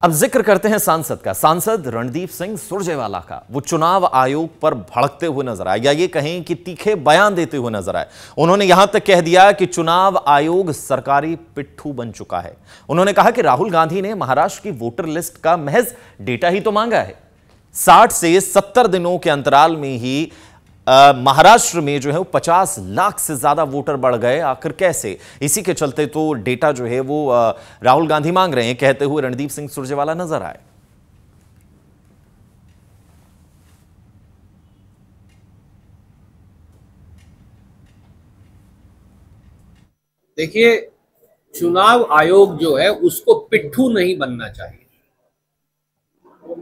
अब जिक्र करते हैं सांसद का। सांसद रणदीप सिंह सुरजेवाला का। वो चुनाव आयोग पर भड़कते हुए नजर आए, या ये कहें कि तीखे बयान देते हुए नजर आए। उन्होंने यहां तक कह दिया कि चुनाव आयोग सरकारी पिट्ठू बन चुका है। उन्होंने कहा कि राहुल गांधी ने महाराष्ट्र की वोटर लिस्ट का महज डेटा ही तो मांगा है। 60 से 70 दिनों के अंतराल में ही महाराष्ट्र में जो है वो 50 लाख से ज्यादा वोटर बढ़ गए। आखिर कैसे? इसी के चलते तो डेटा जो है वो राहुल गांधी मांग रहे हैं, कहते हुए रणदीप सिंह सुरजेवाला नजर आए। देखिए, चुनाव आयोग जो है उसको पिट्ठू नहीं बनना चाहिए।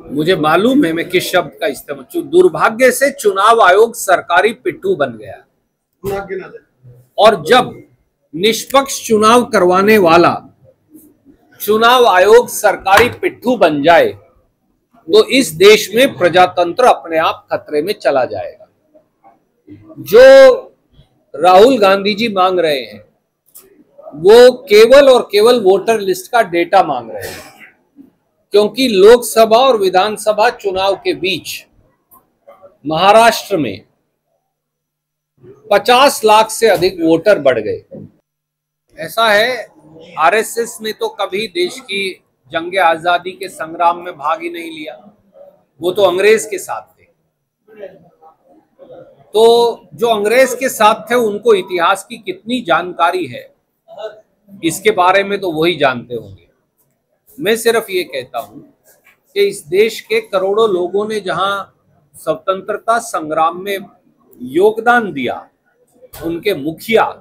मुझे मालूम है मैं किस शब्द का इस्तेमाल। दुर्भाग्य से चुनाव आयोग सरकारी पिट्ठू बन गया। और जब निष्पक्ष चुनाव करवाने वाला चुनाव आयोग सरकारी पिट्ठू बन जाए तो इस देश में प्रजातंत्र अपने आप खतरे में चला जाएगा। जो राहुल गांधी जी मांग रहे हैं वो केवल और केवल वोटर लिस्ट का डेटा मांग रहे हैं, क्योंकि लोकसभा और विधानसभा चुनाव के बीच महाराष्ट्र में 50 लाख से अधिक वोटर बढ़ गए। ऐसा है, आरएसएस ने तो कभी देश की जंग आजादी के संग्राम में भाग ही नहीं लिया। वो तो अंग्रेज के साथ थे। तो जो अंग्रेज के साथ थे उनको इतिहास की कितनी जानकारी है इसके बारे में तो वही जानते होंगे। मैं सिर्फ ये कहता हूं कि इस देश के करोड़ों लोगों ने जहां स्वतंत्रता संग्राम में योगदान दिया, उनके मुखिया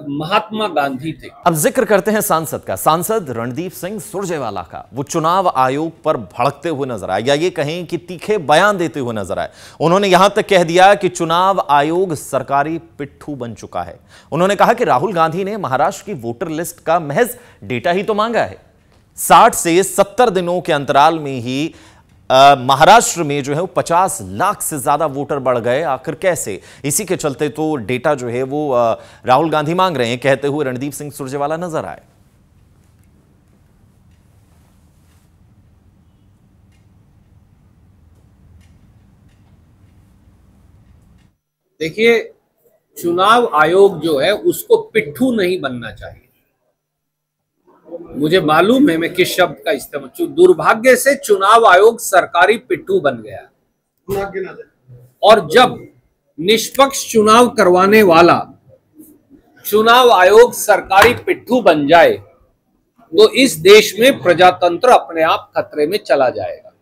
महात्मा गांधी थे। अब जिक्र करते हैं सांसद का। सांसद रणदीप सिंह सुरजेवाला का। वो चुनाव आयोग पर भड़कते हुए नजर आए, या ये कहें कि तीखे बयान देते हुए नजर आए। उन्होंने यहां तक कह दिया कि चुनाव आयोग सरकारी पिट्ठू बन चुका है। उन्होंने कहा कि राहुल गांधी ने महाराष्ट्र की वोटर लिस्ट का महज डेटा ही तो मांगा है। 60 से 70 दिनों के अंतराल में ही महाराष्ट्र में जो है वो 50 लाख से ज्यादा वोटर बढ़ गए। आखिर कैसे? इसी के चलते तो डेटा जो है वो राहुल गांधी मांग रहे हैं, कहते हुए रणदीप सिंह सुरजेवाला नजर आए। देखिए, चुनाव आयोग जो है उसको पिट्ठू नहीं बनना चाहिए। मुझे मालूम है मैं किस शब्द का इस्तेमाल। दुर्भाग्य से चुनाव आयोग सरकारी पिट्ठू बन गया। और जब निष्पक्ष चुनाव करवाने वाला चुनाव आयोग सरकारी पिट्ठू बन जाए तो इस देश में प्रजातंत्र अपने आप खतरे में चला जाएगा।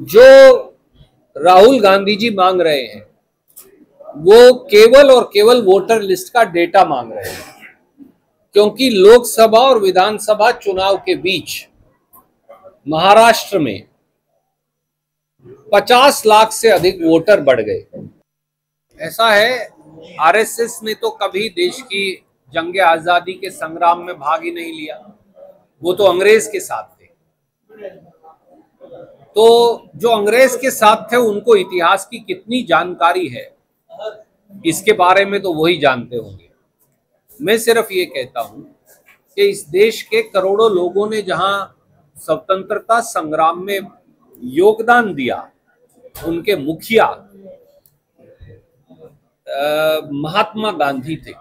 जो राहुल गांधी जी मांग रहे हैं वो केवल और केवल वोटर लिस्ट का डेटा मांग रहे हैं, क्योंकि लोकसभा और विधानसभा चुनाव के बीच महाराष्ट्र में 50 लाख से अधिक वोटर बढ़ गए। ऐसा है, आरएसएस ने तो कभी देश की जंग आजादी के संग्राम में भाग ही नहीं लिया। वो तो अंग्रेज के साथ थे। तो जो अंग्रेज के साथ थे उनको इतिहास की कितनी जानकारी है इसके बारे में तो वही जानते होंगे। मैं सिर्फ ये कहता हूं कि इस देश के करोड़ों लोगों ने जहां स्वतंत्रता संग्राम में योगदान दिया, उनके मुखिया महात्मा गांधी थे।